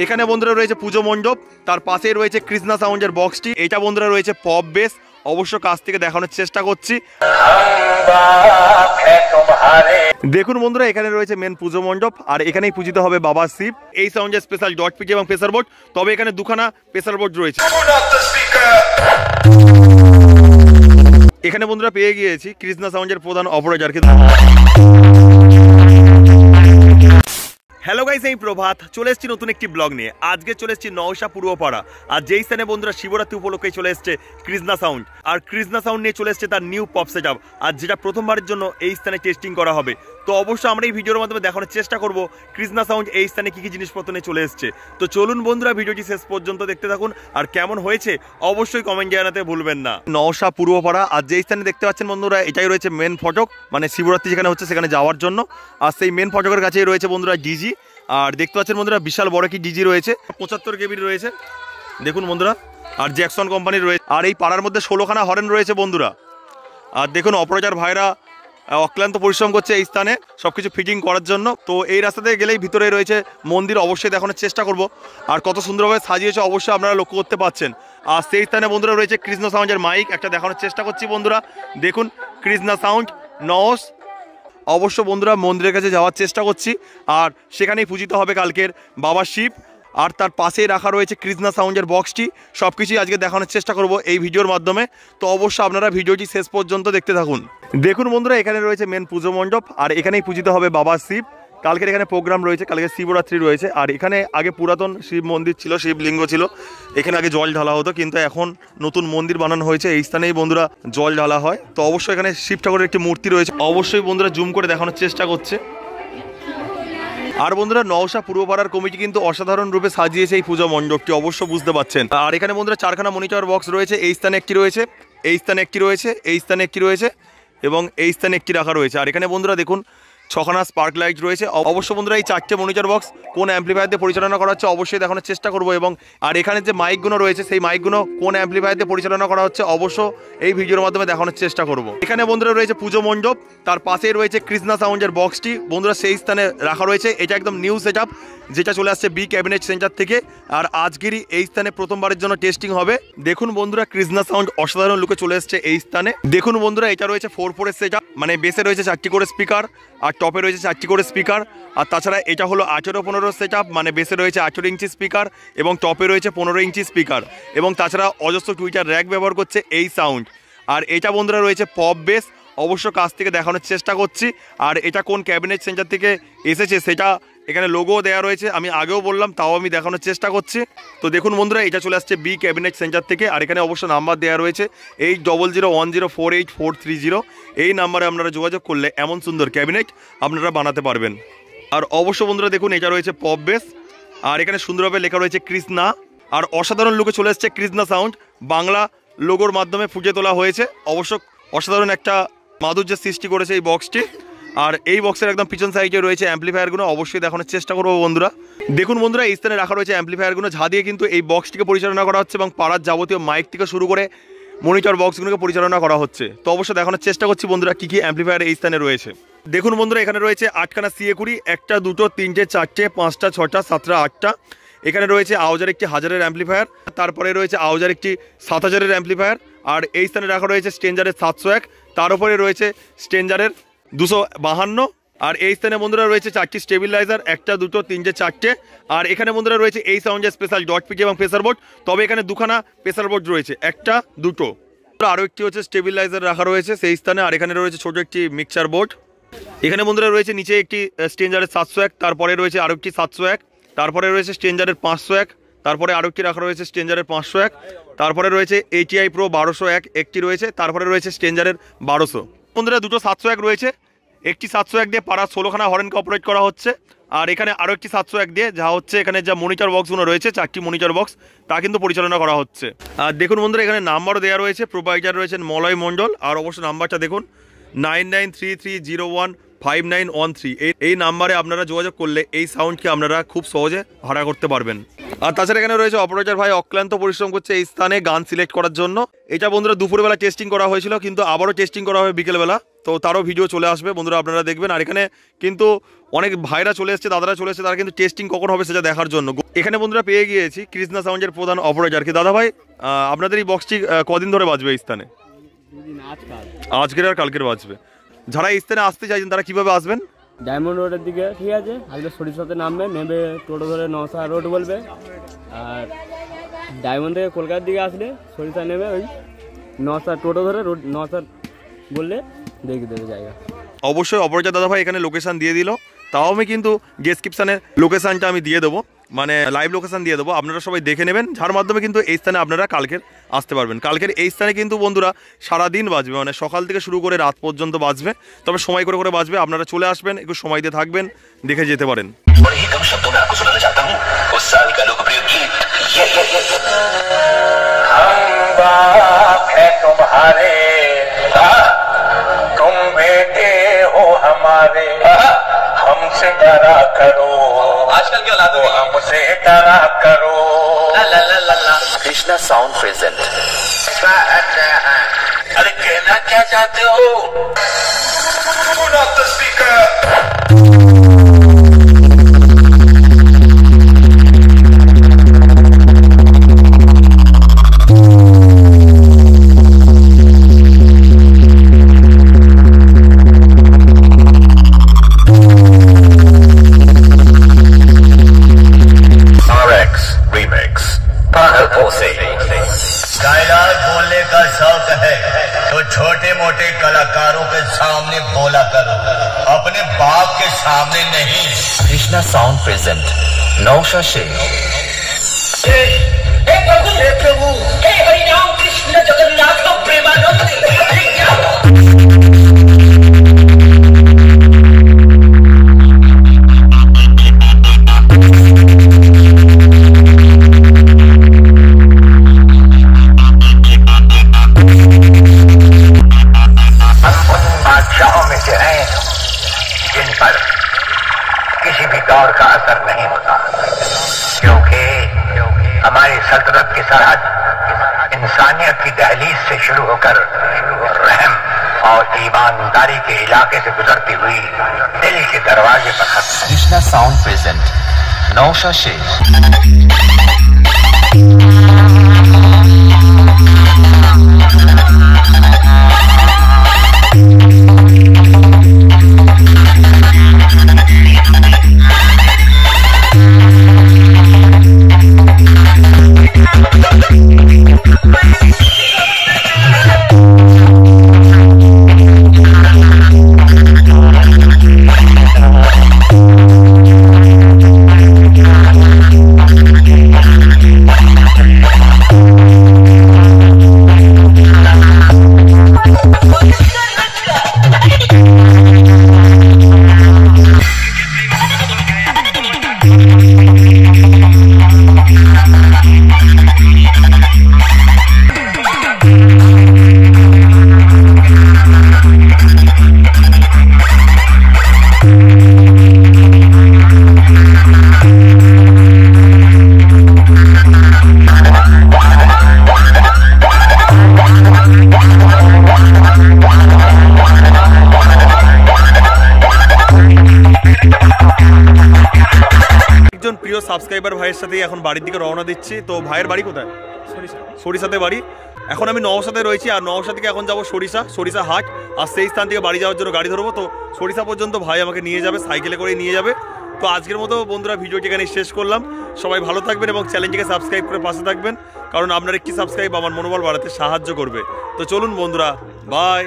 এখানে বন্ধুরা রয়েছে পুজো মণ্ডপ, তার পাশেই রয়েছে কৃষ্ণা সাউন্ডের বক্সটি। এটা বন্ধুরা রয়েছে পপ বেস, অবশ্য কাছ থেকে দেখানোর চেষ্টা করছি। দেখুন বন্ধুরা, এখানে রয়েছে মেন পুজো মণ্ডপ, আর এখানেই পূজিত হবে বাবা শিব। এই সাউন্ডের স্পেশাল ডট পিটি এবং প্রেসার বোর্ড, তবে এখানে দুখানা প্রেসার বোর্ড রয়েছে। এখানে বন্ধুরা পেয়ে গিয়েছি কৃষ্ণা সাউন্ডের প্রধান অপারেটরকে। হ্যালো গাইস, এই প্রভাত চলে এসেছি নতুন একটি ব্লগ নিয়ে। আজকে চলে এসেছি নওশা পূর্বপাড়া, আর যেই স্থানে বন্ধুরা শিবরাত্রি উপলক্ষে চলে এসেছে কৃষ্ণা সাউন্ড, আর কৃষ্ণা সাউন্ড নিয়ে চলে এসেছে তার নিউ পপ সেট আপ, আর যেটা প্রথমবারের জন্য এই স্থানে টেস্টিং করা হবে। তো অবশ্যই আমরা এই ভিডিওর মাধ্যমে দেখানোর চেষ্টা করব কৃষ্ণা সাউন্ড এই স্থানে কি কি জিনিসপত্র নিয়ে চলে এসেছে। তো চলুন বন্ধুরা, ভিডিওটি শেষ পর্যন্ত দেখতে থাকুন, আর কেমন হয়েছে অবশ্যই কমেন্ট জানাতে ভুলবেন না। নওশা পূর্বপাড়া, আর যেই স্থানে দেখতে পাচ্ছেন বন্ধুরা, এটাই রয়েছে মেন ফটক, মানে শিবরাত্রি যেখানে হচ্ছে সেখানে যাওয়ার জন্য। আর সেই মেন ফটকের কাছেই রয়েছে বন্ধুরা ডিজি, আর দেখতে পাচ্ছেন বন্ধুরা বিশাল বড় কি ডিজি রয়েছে, 75 কেবির রয়েছে দেখুন বন্ধুরা, আর জ্যাকসন কোম্পানির রয়েছে। আর এই পাড়ার মধ্যে 16খানা হরেন রয়েছে বন্ধুরা। আর দেখুন অপারেটর ভাইরা অক্লান্ত পরিশ্রম করছে এই স্থানে সবকিছু ফিটিং করার জন্য। তো এই রাস্তাতে গেলেই ভিতরে রয়েছে মন্দির, অবশ্যই দেখানোর চেষ্টা করব। আর কত সুন্দরভাবে সাজিয়েছে অবশ্যই আপনারা লক্ষ্য করতে পাচ্ছেন। আর সেই স্থানে বন্ধুরা রয়েছে কৃষ্ণা সাউন্ডের মাইক, একটা দেখানোর চেষ্টা করছি বন্ধুরা। দেখুন কৃষ্ণা সাউন্ড নওশ, অবশ্য বন্ধুরা মন্দিরের কাছে যাওয়ার চেষ্টা করছি, আর সেখানেই পূজিত হবে কালকের বাবা শিব। আর তার পাশেই রাখা রয়েছে কৃষ্ণা সাউন্ডের বক্সটি। সব কিছুই আজকে দেখানোর চেষ্টা করব এই ভিডিওর মাধ্যমে। তো অবশ্যই আপনারা ভিডিওটি শেষ পর্যন্ত দেখতে থাকুন। দেখুন বন্ধুরা, এখানে রয়েছে মেন পুজো মণ্ডপ, আর এখানেই পূজিত হবে বাবা শিব। কালকের এখানে প্রোগ্রাম রয়েছে, কালকে শিবরাত্রি রয়েছে। আর এখানে আগে পুরাতন শিব মন্দির ছিল, শিবলিঙ্গ ছিল, এখানে আগে জল ঢালা হতো, কিন্তু এখন নতুন মন্দির বানানো হয়েছে, এই স্থানেই বন্ধুরা জল ঢালা হয়। তো অবশ্যই এখানে শিব ঠাকুরের একটি মূর্তি রয়েছে, অবশ্যই বন্ধুরা জুম করে দেখানোর চেষ্টা করছে। আর বন্ধুরা নওশা পূর্বপাড়ার কমিটি কিন্তু অসাধারণ রূপে সাজিয়েছে এই পুজো মণ্ডপটি, অবশ্য বুঝতে পাচ্ছেন। আর এখানে বন্ধুরা 4খানা মনিটর বক্স রয়েছে, এই স্থানে একটি রয়েছে, এই স্থানে একটি রয়েছে, এই স্থানে একটি রয়েছে, এবং এই স্থানে একটি রাখা রয়েছে। আর এখানে বন্ধুরা দেখুন 6খানা স্পার্ক লাইট রয়েছে। অবশ্য বন্ধুরা এই 4টে মনিটর বক্স কোন অ্যাম্প্লিফায়ার দিয়ে পরিচালনা করা হচ্ছে অবশ্যই দেখানোর চেষ্টা করব। এবং আর এখানে যে মাইকগুলো রয়েছে সেই মাইকগুলো কোন অ্যাম্প্লিফায়ার দিয়ে পরিচালনা করা হচ্ছে অবশ্য এই ভিডিওর মাধ্যমে দেখানোর চেষ্টা করব। এখানে বন্ধুরা রয়েছে পুজো মণ্ডপ, তার পাশেই রয়েছে কৃষ্ণা সাউন্ডের বক্সটি বন্ধুরা সেই স্থানে রাখা রয়েছে। এটা একদম নিউ সেট আপ, যেটা চলে আসছে বি ক্যাবিনেট সেন্টার থেকে, আর আজকেরই এই স্থানে প্রথমবারের জন্য টেস্টিং হবে। দেখুন বন্ধুরা কৃষ্ণা সাউন্ড অসাধারণ লুকে চলে এসছে এই স্থানে। দেখুন বন্ধুরা, এটা রয়েছে 4/4 সেট আপ, মানে বেসে রয়েছে 4টি করে স্পিকার, আর টপে রয়েছে 4টি করে স্পিকার। আর তাছাড়া এটা হলো 18/15 সেট আপ, মানে বেসে রয়েছে 18 ইঞ্চি স্পিকার এবং টপে রয়েছে 15 ইঞ্চি স্পিকার। এবং তাছাড়া অজস্র টুইটার র্যাক ব্যবহার করছে এই সাউন্ড। আর এটা বন্ধুরা রয়েছে পপ বেস, অবশ্য কাছ থেকে দেখানোর চেষ্টা করছি। আর এটা কোন ক্যাবিনেট সেন্টার থেকে এসেছে সেটা এখানে লোগো দেওয়া রয়েছে, আমি আগেও বললাম, তাও আমি দেখানোর চেষ্টা করছি। তো দেখুন বন্ধুরা, এটা চলে আসছে বি ক্যাবিনেট সেন্টার থেকে, আর এখানে অবশ্য নাম্বার দেওয়া রয়েছে 8001048430। এই নাম্বারে আপনারা যোগাযোগ করলে এমন সুন্দর ক্যাবিনেট আপনারা বানাতে পারবেন। আর অবশ্য বন্ধুরা দেখুন এটা রয়েছে পপ বেস, আর এখানে সুন্দরভাবে লেখা রয়েছে কৃষ্ণা। আর অসাধারণ লুকে চলে এসছে কৃষ্ণা সাউন্ড, বাংলা লোগোর মাধ্যমে ফুটিয়ে তোলা হয়েছে। অবশ্য অসাধারণ একটা মাধুর্যের সৃষ্টি করেছে এই বক্সটি। আর এই বক্সের একদম পিছন সাইডে রয়েছে অ্যাম্প্লিফায়ারগুলো, অবশ্যই দেখানোর চেষ্টা করবো বন্ধুরা। দেখুন বন্ধুরা, এই স্থানে রাখা রয়েছে অ্যাম্প্লিফায়ারগুলো, যা দিয়ে কিন্তু এই বক্সটিকে পরিচালনা করা হচ্ছে, এবং পাড়ার যাবতীয় মাইক থেকে শুরু করে মনিটর বক্সগুলোকে পরিচালনা করা হচ্ছে। তো অবশ্যই দেখানোর চেষ্টা করছি বন্ধুরা কী কী অ্যাম্প্লিফায়ার এই স্থানে রয়েছে। দেখুন বন্ধুরা, এখানে রয়েছে 8খানা CA20, 1টা 2টো 3টে 4টে 5টা 6টা 7টা 8টা। এখানে রয়েছে আউজার একটি 1000-এর অ্যাম্প্লিফায়ার, তারপরে রয়েছে আউজার একটি 7000-এর অ্যাম্প্লিফায়ার। আর এই স্থানে রাখা রয়েছে স্ট্রেঞ্জারের 701, তার উপরে রয়েছে স্ট্রেঞ্জারের 252। আর এই স্থানে বন্ধুরা রয়েছে 4টি স্টেবিলাইজার, 1টা 2টো 3টে 4টে। আর এখানে বন্ধুরা রয়েছে এই সাউন্ডের স্পেশাল ডট পিটি এবং প্রেসার বোর্ড, তবে এখানে 2খানা প্রেসার বোর্ড রয়েছে, 1টা 2টো। আরও একটি হচ্ছে স্টেবিলাইজার রাখা রয়েছে সেই স্থানে। আর এখানে রয়েছে ছোট একটি মিক্সচার বোর্ড। এখানে বন্ধুরা রয়েছে নিচে একটি স্ট্রেঞ্জারের 701, তারপরে রয়েছে আরও একটি 701, তারপরে রয়েছে স্ট্রেঞ্জারের 501, তারপরে আরও একটি রাখা রয়েছে স্ট্রেঞ্জারের 501, তারপরে রয়েছে ATI Pro 1201 একটি রয়েছে, তারপরে রয়েছে স্ট্রেঞ্জারের 1200। বন্ধুরা দুটো 701 রয়েছে, একটি 701 দিয়ে পাড়া 16খানা হরেনকে অপারেট করা হচ্ছে। আর এখানে আরও একটি 701 দিয়ে যা হচ্ছে এখানে যা মনিটর বক্সগুলো রয়েছে 4টি মনিটর বক্স, তা কিন্তু পরিচালনা করা হচ্ছে। আর দেখুন বন্ধুরা, এখানে নাম্বারও দেওয়া রয়েছে, প্রোভাইডার রয়েছেন মলয় মণ্ডল। আর অবশ্য নাম্বারটা দেখুন 993301 5913 এই নাম্বারে আপনারা যোগাযোগ করলে এই সাউন্ডকে আপনারা খুব সহজে ভাড়া করতে পারবেন। আর তাছাড়া এখানে রয়েছে অপারেটর ভাই, অক্লান্ত পরিশ্রম করছে এই স্থানে গান সিলেক্ট করার জন্য। এটা বন্ধুরা দুপুরবেলা টেস্টিং করা হয়েছিল, কিন্তু আবারও টেস্টিং করা হবে বিকেলবেলা, তো তারও ভিডিও চলে আসবে বন্ধুরা, আপনারা দেখবেন। আর এখানে কিন্তু অনেক ভাইরা চলে এসছে, দাদারা চলে এসছে, তারা কিন্তু টেস্টিং কখন হবে সেটা দেখার জন্য। এখানে বন্ধুরা পেয়ে গিয়েছি কৃষ্ণা সাউন্ডের প্রধান অপারেটরকে। দাদা ভাই, আপনাদের এই বক্সটি কদিন ধরে বাজবে এই স্থানে? আজকের আর কালকের বাজবে। যারা এই স্থানে আসতে চাইছেন তারা কিভাবে আসবেন? ডায়মন্ড রোডের দিকে, ঠিক আছে, আজকে সরিষাতে নামবে, নেবে টোটো ধরে নওশা রোড বলবে, আর ডায়মন্ড থেকে কলকাতার দিকে আসলে সরিষা নেবে ওই নওশা টোটো ধরে রোড নওশা বললে দেখে দেবে জায়গা। অবশ্যই অপরাজিত দাদা ভাই এখানে লোকেশান দিয়ে দিল, তাও আমি কিন্তু ডেসক্রিপশানে লোকেশানটা আমি দিয়ে দেবো, মানে লাইভ লোকেশান দিয়ে দেবো, আপনারা সবাই দেখে নেবেন, যার মাধ্যমে কিন্তু এই স্থানে আপনারা কালকের আসতে পারবেন। কালকের এই স্থানে কিন্তু বন্ধুরা সারাদিন বাজবে, মানে সকাল থেকে শুরু করে রাত পর্যন্ত বাজবে, তবে সময় করে করে বাজবে। আপনারা চলে আসবেন, একটু সময় দিয়ে থাকবেন, দেখে যেতে পারেন। हमसे डरा करो, आजकल क्या औलाद हो, हमसे डरा करो। ला ला ला ला कृष्णा साउंड प्रेजेंट। अरे कहना क्या चाहते हो? Turn off the speaker. Dialogue बोलने का शौक है तो छोटे मोटे कलाकारों के सामने बोला करो, अपने बाप के सामने नहीं। Krishna sound present Nausha Sheikh. हे प्रभु, हे प्रभु, हे हरिनाम कृष्ण जगन्नाथ प्रेमानंद। किसी भी दौर का असर नहीं होता, क्योंकि हमारी सल्तनत की सरहद इंसानियत की दहलीज से शुरू होकर रहम और ईमानदारी के इलाके से गुजरती हुई दिल के दरवाजे पर खत्म। Krishna sound present Nausha Sheikh. প্রিয় সাবস্ক্রাইবার ভাইয়ের সাথে এখন বাড়ির দিকে রওনা দিচ্ছি। তো ভাইয়ের বাড়ি কোথায়? সরিষাতে বাড়ি। এখন আমি নওশাতে রয়েছি, আর নওশা থেকে এখন যাবো সরিষা হাট, আর সেই স্থান থেকে বাড়ি যাওয়ার জন্য গাড়ি ধরবো। তো সরিষা পর্যন্ত ভাই আমাকে নিয়ে যাবে, সাইকেলে করে নিয়ে যাবে। তো আজকের মতো বন্ধুরা ভিডিওটি এখানে শেষ করলাম। সবাই ভালো থাকবেন এবং চ্যানেলটিকে সাবস্ক্রাইব করে পাশে থাকবেন, কারণ আপনার একটি সাবস্ক্রাইব আমার মনোবল বাড়াতে সাহায্য করবে। তো চলুন বন্ধুরা, বাই।